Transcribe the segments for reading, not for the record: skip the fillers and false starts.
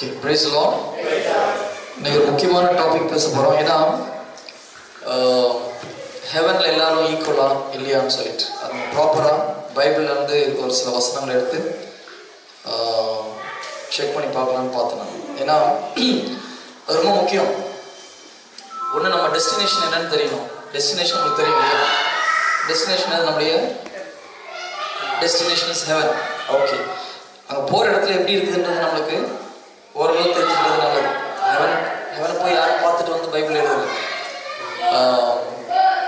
Okay, praise the Lord. இன்னைக்கு ஒரு முக்கியமான டாபிக் பேச போகிறோம். ஏன்னா ஹெவனில் எல்லாரும் ஈக்குவலா இல்லையான்னு சொல்லிட்டு அது ப்ராப்பராக பைபிள்லேருந்து ஒரு சில வசனங்களை எடுத்து செக் பண்ணி பார்க்கலான்னு பார்த்தேன் நான். ஏன்னா அது ரொம்ப முக்கியம். ஒன்று நம்ம டெஸ்டினேஷன் என்னன்னு தெரியணும். டெஸ்டினேஷன் உங்களுக்கு தெரியும் இல்லையா? டெஸ்டினேஷன் அது நம்முடைய டெஸ்டினேஷன் இஸ் ஹெவன். ஓகே, அங்கே போகிற இடத்துல எப்படி இருக்குதுன்றது நம்மளுக்கு ஓரளவு தெரிஞ்சுக்கிறது நல்லது. ஹெவனை போய் யாரும் பார்த்துட்டு வந்து பைபிள் எழுதுறது.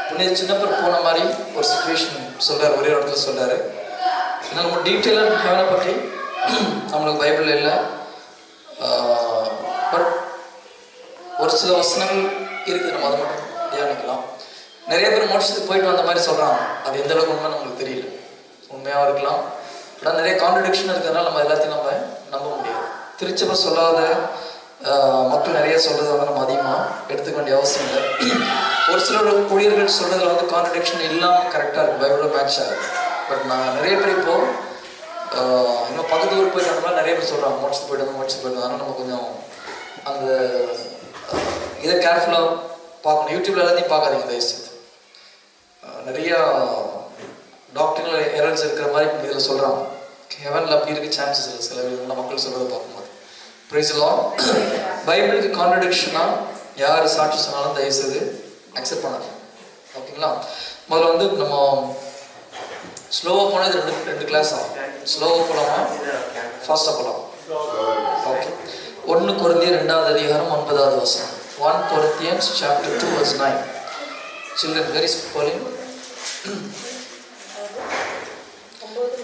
புனித சின்னப்பர் போன மாதிரி ஒரு சுச்சுவேஷன் சொல்கிறார், ஒரே இடத்துல சொல்கிறாரு. ஏன்னா நம்ம டீட்டெயிலாக ஹெவனை பற்றி நம்மளுக்கு பைபிள் இல்லை. பட் ஒரு சில வசனங்கள் இருக்குது, நம்ம அதை மட்டும் தியானிக்கலாம். நிறைய பேர் மோட்சத்துக்கு போயிட்டு வந்த மாதிரி சொல்கிறாங்க. அது எந்த அளவுக்கு உண்மை நம்மளுக்கு தெரியல. உண்மையாக இருக்கலாம், ஆனால் நிறைய கான்ட்ரடிக்ஷன் இருக்கிறதுனால நம்ம எல்லாத்தையும் நம்ம நம்ப முடியாது. திருச்சபை சொல்லாத மக்கள் நிறைய சொல்கிறத வந்து நம்ம அதிகமாக எடுத்துக்க வேண்டிய அவசியம் இல்லை. ஒரு சிலர் ஊழியர்கள் சொல்கிறதுல வந்து கான்ட்ரடிக்ஷன் இல்லாமல் கரெக்டாக இருக்குது, பைபிளோட மேட்ச் ஆகுது. பட் நான் நிறைய பேர் இப்போது இன்னும் பக்கத்து ஊர் போயிட்டு அந்த மாதிரி நிறைய பேர் சொல்கிறாங்க, மோட்சத்துக்கு போயிட்டு வந்தோம். அதனால் நம்ம கொஞ்சம் அந்த இதை கேர்ஃபுல்லாக பார்க்கணும். யூடியூப்ல எல்லாத்தையும் பார்க்காதீங்க தயவுசெய்து. நிறையா டாக்டர்கள் எரர்ஸ் இருக்கிற மாதிரி இதில் சொல்கிறாங்க. ஹெவனில் அப்படி இருக்க சான்சஸ் இல்லை சில விதமான மக்கள் சொல்கிறத பார்க்கும்போது. Praise the Lord. பைபிளுக்கு கான்ட்ரடிக்ஷனாக யார் சாட்சி சொன்னாலும் தயவுசெய்து அக்செப்ட் பண்ணாது. ஓகேங்களா? முதல்ல வந்து நம்ம ஸ்லோவாக போனது ரெண்டு கிளாஸ் ஆகும். ஸ்லோவாக போகலாமா ஃபாஸ்ட்டாக போகலாம்? ஓகே. 1 கொரிந்தியர் 2வது அதிகாரம் 9வது வசனம். 1 Corinthians chapter 2 verse 9. Children, where is Pauline?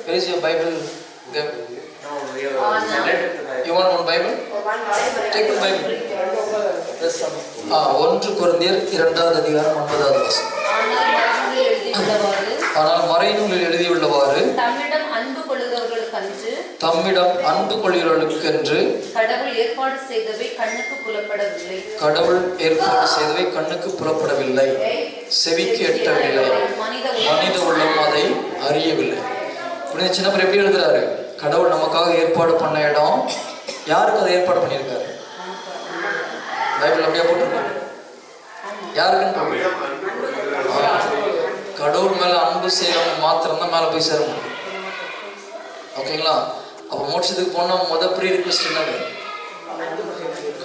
Where is your Bible? You want one Bible? Take the Bible. Yes, 1 கொரிந்தியர் 2வது அதிகாரம் 9வது வசனம். ஆனால் மறைநூலில் எழுதியுள்ளவாறு தம்மிடம் அன்பு கொள்கிறவர்களுக்கென்று கடவுள் ஏற்பாடு செய்தவை கண்ணுக்கு புலப்படவில்லை, செவிக்கு எட்டவில்லை, மனித உள்ளம் அதை அறியவில்லை. புனித சின்னப்பர் எப்படி எழுதுறாரு? கடவுள் நமக்காக ஏற்பாடு பண்ண இடம், யாருக்கு அதை ஏற்பாடு பண்ணியிருக்காரு? பைபிள் அப்படியே போட்டிருக்காரு. யாருக்குன்னு? கடவுள் மேல அன்பு செய்யறவங்க மாத்திரம்தான் மேல போய் சேர முடியும். ஓகேங்களா? அப்ப மோட்சத்துக்கு போனா ப்ரீ ரிக்வெஸ்ட் என்னது?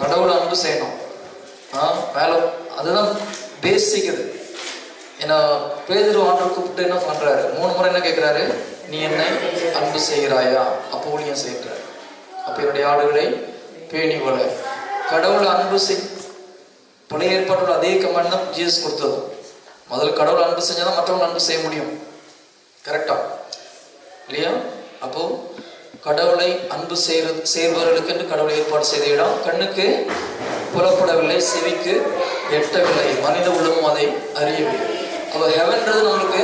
கடவுள் அன்பு செய்யணும். மேல அதுதான் பேசிக். அது ஏன்னா பேதுரு ஆண்டவர் கூப்பிட்டு என்ன பண்றாரு? 3 முறை என்ன கேட்கிறாரு? நீ என்னை அன்பு செய்கிறாயா? அப்போ ஊழியம் செய்கிறாரு. அப்ப என்னுடைய ஆடுகளை பேணி வள. கடவுள் அன்பு செய் பழைய ஏற்பாட்டோட அதே கமெண்ட் தான் ஜீசஸ் கொடுத்தது. முதல்ல கடவுள் அன்பு செஞ்சாதான் மற்றவங்க அன்பு செய்ய முடியும். கரெக்டா இல்லையா? அப்போ கடவுளை அன்பு செய்பவர்களுக்கு என்று கடவுளை ஏற்பாடு செய்த இடம் கண்ணுக்கு புலப்படவில்லை, செவிக்கு எட்டவில்லை, மனித உள்ளமும் அதை அறியவில்லை. அப்போ ஹெவன்றது நம்மளுக்கு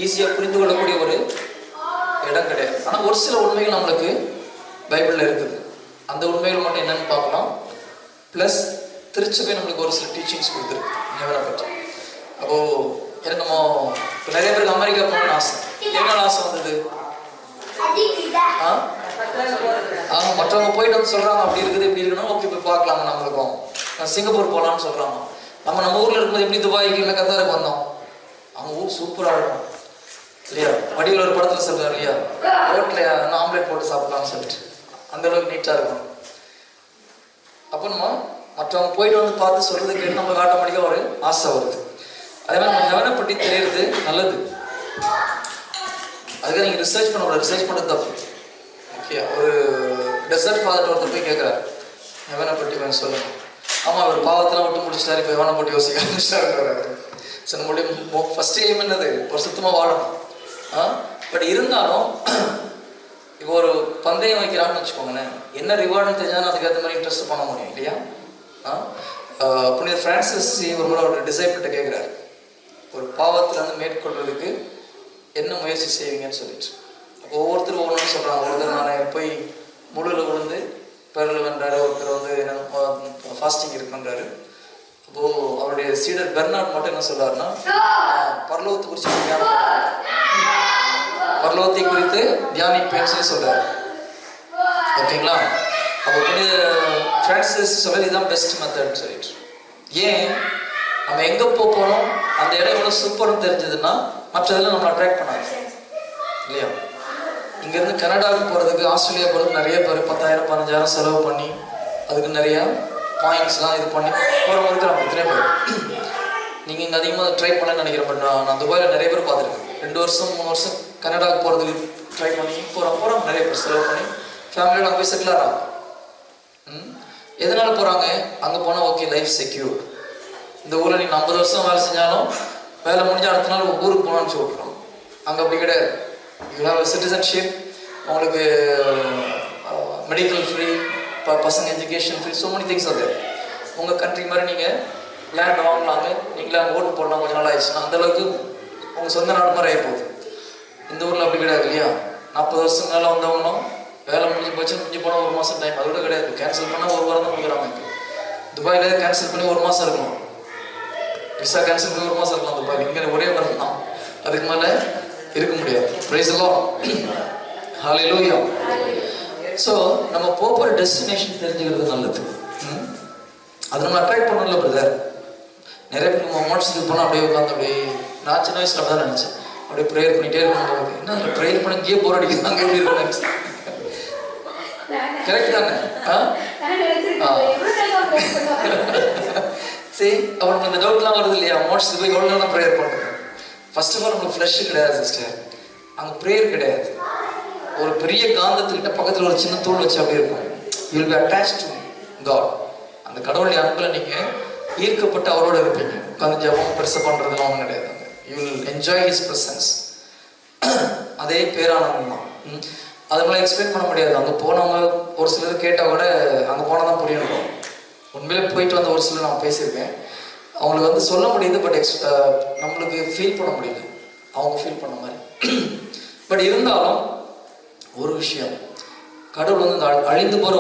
ஈஸியாக புரிந்து கொள்ளக்கூடிய ஒரு இடம் கிடையாது. ஆனால் ஒரு சில உண்மைகள் நம்மளுக்கு பைபிளில் இருக்குது. அந்த உண்மைகள் மட்டும் என்னன்னு பார்க்கலாம். ப்ளஸ் திருச்சபை நம்மளுக்கு ஒரு சில டீச்சிங்ஸ் கொடுத்துருக்கு ஹெவனை பற்றி. அப்போது எனக்கு நம்ம இப்போ நிறைய பேருக்கு அமெரிக்கா போகணும்னு ஆசை. என்ன ஆசை வந்தது? மற்றவங்க போயிட்டு வந்து சொல்கிறாங்க அப்படி இருக்குது இப்படி இருக்கணும், ஓகே போய் பார்க்கலாமா நம்மளுக்கும். நான் சிங்கப்பூர் போகலான்னு சொல்கிறாங்க. நம்ம ஊரில் இருக்கும்போது எப்படி துபாய்க்கு இல்லை கத்தாருக்கு வந்தோம். அவங்க ஊர் சூப்பராக இருக்கும் இல்லையா? வடிவில் ஒரு படத்தில் சொல்கிறார் இல்லையா, ரோட்டில் ஆம்லேட் போட்டு சாப்பிடலாம்னு சொல்லிட்டு அந்த அளவுக்கு நீட்டாக இருக்கும். அப்போ நம்ம மற்றவங்க போயிட்டு வந்து பார்த்து சொல்கிறதுக்கு நம்ம ஆட்டோமேட்டிக்காக ஒரு ஆசை வருது. அதே மாதிரி நம்ம ஹெவனை பற்றி தெரியறது நல்லது. அதுக்காக நீங்கள் ரிசர்ச் பண்ணக்கூடாது. ரிசர்ச் பண்ணுறது தப்பு. ஓகே, ஒரு டெசர்ட் ஃபாதர் ஒருத்தர் போய் கேட்குறாரு, ஹெவனை பற்றி கொஞ்சம் சொல்லணும். ஆமாம், அவர் பாவத்தெல்லாம் விட்டு முடிச்சிட்டாரு, இப்போ ஹெவனை பற்றி யோசிக்க ஆரம்பிச்சிட்டாரு. ஸோ நம்மளுடைய ஃபர்ஸ்ட் எய்ம் என்னது? ஒரு சுத்தமாக வாழணும். பட் இருந்தாலும் இப்போ ஒரு பந்தயம் வைக்கிறான்னு வச்சுக்கோங்களேன், என்ன ரிவார்டுன்னு தெரிஞ்சாலும் அதுக்கேற்ற மாதிரி இன்ட்ரெஸ்ட் பண்ண முடியும் இல்லையா? புனித பிரான்சிஸ் ஒரு முறை ஒரு டிசைபிள்கிட்ட கேட்குறாரு, ஒரு பாவத்திலேருந்து மேற்கொள்றதுக்கு என்ன முயற்சி செய்வீங்கன்னு சொல்லிட்டு. அப்போ ஒவ்வொருத்தரும் ஒவ்வொன்று சொல்கிறாங்க. ஒருத்தர் நான் போய் முழுவில் விழுந்து பெருள் வென்றாரு, ஒருத்தர் வந்து என்ன ஃபாஸ்டிங் இருக்குன்றாரு. அப்போது அவருடைய சீடர் பெர்னார்ட் மட்டும் என்ன சொல்றாருன்னா, பரலோகத்தை குறித்து தியானிப்பேன்னு சொல்லி சொல்றாரு. ஓகேங்களா? அப்போ புனித ஃப்ரான்சிஸ் சொல்ல இதுதான் பெஸ்ட் மெத்தட்னு சொல்லிட்டு. ஏன் நம்ம எங்கே போகிறோம் அந்த இடம் எவ்வளோ சூப்பர்னு தெரிஞ்சதுன்னா மற்றதெல்லாம் நம்ம அட்ராக்ட் பண்ணாது இல்லையா? இங்கேருந்து கனடாவுக்கு போகிறதுக்கு, ஆஸ்திரேலியா போகிறதுக்கு நிறைய பேர் 10,000 15,000 செலவு பண்ணி அதுக்கு நிறையா பாயிண்ட்ஸ்லாம் இது பண்ணி போகிறவங்க இருக்கிறாங்க. எத்தனை பேர் நீங்கள் இங்கே அதிகமாக ட்ரை பண்ணலன்னு நினைக்கிறேன். பட் நான் துபாயில் நிறைய பேர் பார்த்துருக்கேன். 2 வருஷம் 3 வருஷம் கனடாவுக்கு போகிறதுக்கு ட்ரை பண்ணி போகிறோம் நிறைய பேர் செலவு பண்ணி ஃபேமிலியோட அங்கே போய் செட்டில் ஆகிறாங்க. எதனால் போகிறாங்க? அங்கே போனால் ஓகே லைஃப் செக்யூர். இந்த ஊரில் நீங்கள் 50 வருஷம் வேலை செஞ்சாலும் வேலை முடிஞ்ச அடுத்த நாள் ஊருக்கு போகணும்னு சொல்லிட்டுருக்கோம். அங்கே அப்படி கிடையாது. யூ ஹேவ் சிட்டிசன்ஷிப், உங்களுக்கு மெடிக்கல் ஃப்ரீ, பசங்க education free, so many things அது. உங்கள் கண்ட்ரி மாதிரி நீங்கள் லேண்ட் வாங்கலாங்க, நீங்களே அங்கே ஓட்டு போடலாம். கொஞ்சம் நாள் ஆயிடுச்சுன்னா அந்தளவுக்கு உங்கள் சொந்த நாடு மாதிரி ஆகிப்போகுது. இந்த ஊரில் அப்படி கிடையாது இல்லையா? 40 வருஷம் மேலே வந்தவங்களும் வேலை முடிஞ்சு போச்சு, முடிஞ்சு போனால் 1 மாதம் டைம், அது கூட கிடையாது. கேன்சல் பண்ணால் 1 வாரம் தான் கொடுக்குறாங்க. துபாயில் கேன்சல் பண்ணி 1 மாதம் இருக்கணும். விசா கேன்சல் பண்ணி 1 மாதம் இருக்கலாம் துபாயில். இங்கே ஒரே வாரம் தான், அதுக்கு மேலே இருக்க முடியாது. Praise the Lord, hallelujah. So நம்ம போகிற டெஸ்டினேஷன் தெரிஞ்சுக்கிறது நல்லது. அது நம்ம அட்ராக்ட் பண்ணல பிரதர். நிறைய பேர் நம்ம மோட்சத்துக்கு போனால் அப்படியே உட்காந்து அப்படியே, நான் சின்ன வயசில் அப்படி தான் நினச்சேன். அப்படியே ப்ரேயர் பண்ணிகிட்டே இருக்கணும். என்ன ப்ரேயர் பண்ண இங்கேயே போர் அடிக்குது, அங்கே எப்படி இருக்கணும். கரெக்ட் தானே? சரி, அவனுக்கு அந்த டவுட்லாம் வருது இல்லையா? மோட்சத்துக்கு போய் எவ்வளோ நேரம் ப்ரேயர் பண்ணுறேன். ஃபர்ஸ்ட் ஆஃப் ஆல் நம்மளுக்கு ஃப்ளஷ் கிடையாது சிஸ்டர், அங்கே ப்ரேயர் கிடையாது. ஒரு பெரிய காந்தத்துக்கிட்ட பக்கத்தில் ஒரு சின்ன தூள் வச்சு அப்படி இருக்கும். You will be attached to God. அந்த கடவுளுடைய அன்பில் நீங்கள் ஈர்க்கப்பட்டு அவரோட இருப்பீங்க. உட்காந்து ஜபம் பெருசாக பண்ணுறதுலாம் ஒன்றும் கிடையாது. You will enjoy his presence. அதே பேரானந்தம் தான். அது மாதிரி எக்ஸ்பிளைன் பண்ண முடியாது. அங்கே போனவங்க ஒரு சிலர் கேட்டால் கூட அங்கே போனால் தான் புரியணும். உண்மையிலே போயிட்டு வந்த ஒரு சிலர் நான் பேசியிருக்கேன். அவங்களுக்கு வந்து சொல்ல முடியுது, பட் நம்மளுக்கு ஃபீல் பண்ண முடியல அவங்க ஃபீல் பண்ண மாதிரி. பட் இருந்தாலும் ஒரு விஷயம், கடவுள் வந்து இந்த அழிந்து போகிற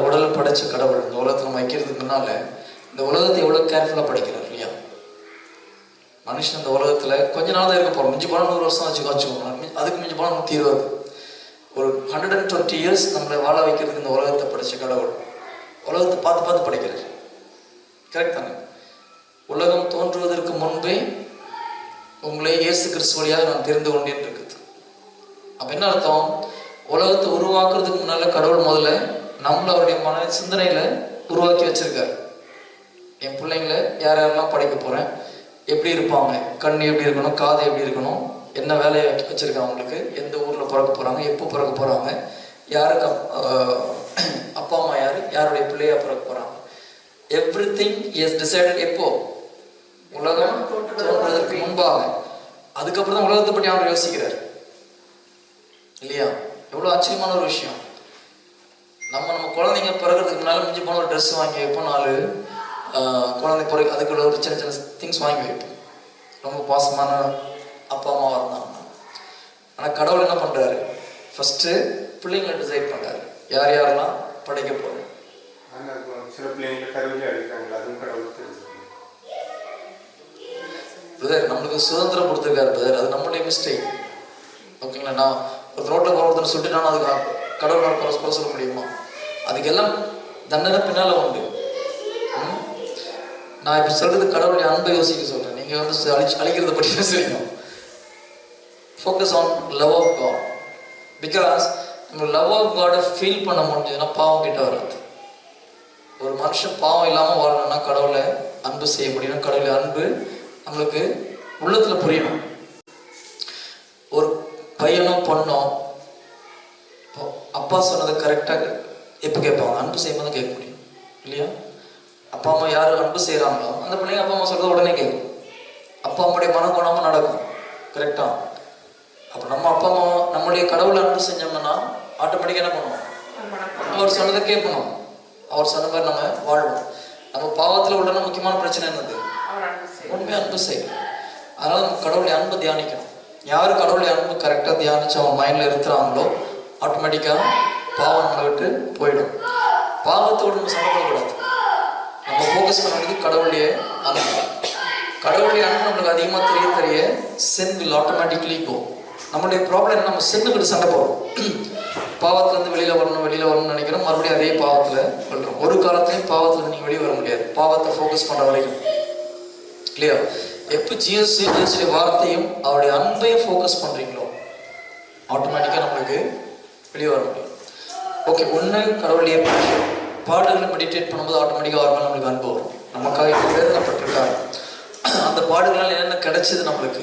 உடலை படைச்ச கடவுள் இந்த உலகத்தை நம்ம வைக்கிறதுக்கு முன்னால் இந்த உலகத்தை எவ்வளோ கேர்ஃபுல்லாக படைக்கிறார் இல்லையா? மனுஷன் இந்த உலகத்தில் கொஞ்ச நாள் தான் இருக்க போகிறோம். மிஞ்சி போனால் 100 வருஷம் வச்சுக்கோங்க. அதுக்கு மிஞ்சி போனால் 120. ஒரு 120 இயர்ஸ் நம்மளை வாழ வைக்கிறதுக்கு இந்த உலகத்தை படைச்ச கடவுள் உலகத்தை பார்த்து பார்த்து படைக்கிறார். கரெக்ட் தானே? உலகம் தோன்றுவதற்கு முன்பே உங்களை இயேசு கிறிஸ்து வழியாக நான் தெரிந்து கொண்டேன் இருக்குது. அப்போ என்ன அர்த்தம்? உலகத்தை உருவாக்குறதுக்கு முன்னால் கடவுள் முதல்ல நம்மள அவருடைய மன சிந்தனையில் உருவாக்கி வச்சிருக்காரு. என் பிள்ளைங்களை யார் யாரெல்லாம் படைக்க போகிறேன், எப்படி இருப்பாங்க, கண் எப்படி இருக்கணும், காது எப்படி இருக்கணும், என்ன வேலையை வச்சுருக்காங்க, அவங்களுக்கு எந்த ஊரில் பிறக்க போகிறாங்க, எப்போ பிறக்க போகிறாங்க, யாருக்கு அப்பா அம்மா யார், யாருடைய பிள்ளையாக பிறக்க போகிறாங்க, எவ்ரிதிங் இஸ் டிசைடட். எப்போ? உலகம் தோன்றுவதற்கு முன்பாக. அதுக்கப்புறம் தான் உலகத்தை பற்றி அவர் யோசிக்கிறார் இல்லையா? எவ்வளோ ஆச்சரியமான ஒரு விஷயம். நம்ம குழந்தைங்க பிறகுறதுக்கு முன்னால் மிஞ்சி போன ஒரு ட்ரெஸ் வாங்கி வைப்போம், 4 குழந்தை பிறகு அதுக்குள்ள ஒரு சின்ன சின்ன திங்ஸ் வாங்கி வைப்போம். ரொம்ப பாசமான அப்பா அம்மாவாக இருந்தாங்க. ஆனால் கடவுள் என்ன பண்ணுறாரு? ஃபஸ்ட்டு பிள்ளைங்களை டிசைட் பண்ணுறாரு, யார் யாரெல்லாம் படைக்க போகிறோம். பிரதர் நம்மளுக்கு சுதந்திரம் கொடுத்துருக்காரு பிரதர், அது நம்மளுடைய மிஸ்டேக். ஓகேங்களா? நான் ஒரு ரோட்டில் ஒருத்தனை சொல்லிட்டு நான் அதுக்கு கடவுள் குறை சொல்ல முடியுமா? அதுக்கெல்லாம் தண்டனை பின்னால் உண்டு. நான் இப்போ சொல்கிறது கடவுளுடைய அன்பை யோசிக்க சொல்கிறேன். நீங்கள் வந்து அழிக்கிறத பற்றி பேசுறீங்க. Focus on love of God. Because நம்ம லவ் ஆஃப் காடை ஃபீல் பண்ண முடிஞ்சதுன்னா பாவம் கிட்ட வராது. ஒரு மனுஷன் பாவம் இல்லாமல் வாழணும்னா கடவுளை அன்பு செய்ய முடியும். கடவுளை அன்பு நம்மளுக்கு உள்ளத்தில் புரியணும். ஒரு பையனும் பொண்ணும் அப்பா சொன்னதை கரெக்டாக எப்போ கேட்பாங்க? அன்பு செய்யும்போது கேட்க முடியும் இல்லையா? அப்பா அம்மா யார் அன்பு செய்கிறாங்களோ அந்த பிள்ளைங்க அப்பா அம்மா சொல்கிறத உடனே கேட்கும். அப்பா அம்மாவுடைய மனக்குணமும் நடக்கும். கரெக்டாக? அப்போ நம்ம அப்பா அம்மா நம்மளுடைய கடவுளை அன்பு செஞ்சோம்னா ஆட்டோமேட்டிக்காக என்ன பண்ணுவோம்? அவர் சொன்னதை கேட்கணும். அவர் சொன்ன மாதிரி நம்ம வாழ்வோம். நம்ம பாவத்தில் உள்ள முக்கியமான பிரச்சனை என்னது? உண்மையாக அன்பு செய்யணும். அதனால் நம்ம கடவுளுடைய அன்பு தியானிக்கணும். யார் கடவுளுடைய அன்பு கரெக்டாக தியானித்து அவங்க மைண்டில் இருக்கிறாங்களோ ஆட்டோமேட்டிக்காக பாவம் நம்மளை விட்டு போயிடும். பாவத்தோடு நம்ம சண்டைப்படக்கூடாது. நம்ம ஃபோக்கஸ் பண்ண வேண்டியது கடவுளுடைய அன்பு. கடவுளுடைய அன்பு நம்மளுக்கு அதிகமாக தெரிய sin will automatically go. நம்மளுடைய ப்ராப்ளம் நம்ம சின்னுக்கிட்டு சண்டை போடுறோம். பாவத்திலேருந்து வெளியில் வரணும்னு நினைக்கிறோம், மறுபடியும் அதே பாவத்தில் விழுறோம். ஒரு காலத்துலையும் பாவத்திலேருந்து நீங்கள் வெளியே வர முடியாது, பாவத்தை ஃபோக்கஸ் பண்ணுற வரைக்கும், இல்லையா? எப்போ ஜீசஸுடைய வார்த்தையும் அவருடைய அன்பையும் ஃபோக்கஸ் பண்ணுறீங்களோ ஆட்டோமேட்டிக்காக நம்மளுக்கு வெளியே வர முடியும். ஓகே, ஒன்று கடவுளுடைய பாடுகளை மெடிடேட் பண்ணும்போது ஆட்டோமேட்டிக்காக அவர் மேலே நம்மளுக்கு அன்பு வரும். நமக்காக வேதனைப்பட்டிருக்காரு, அந்த பாடுகளால் என்னென்ன கிடைச்சது நம்மளுக்கு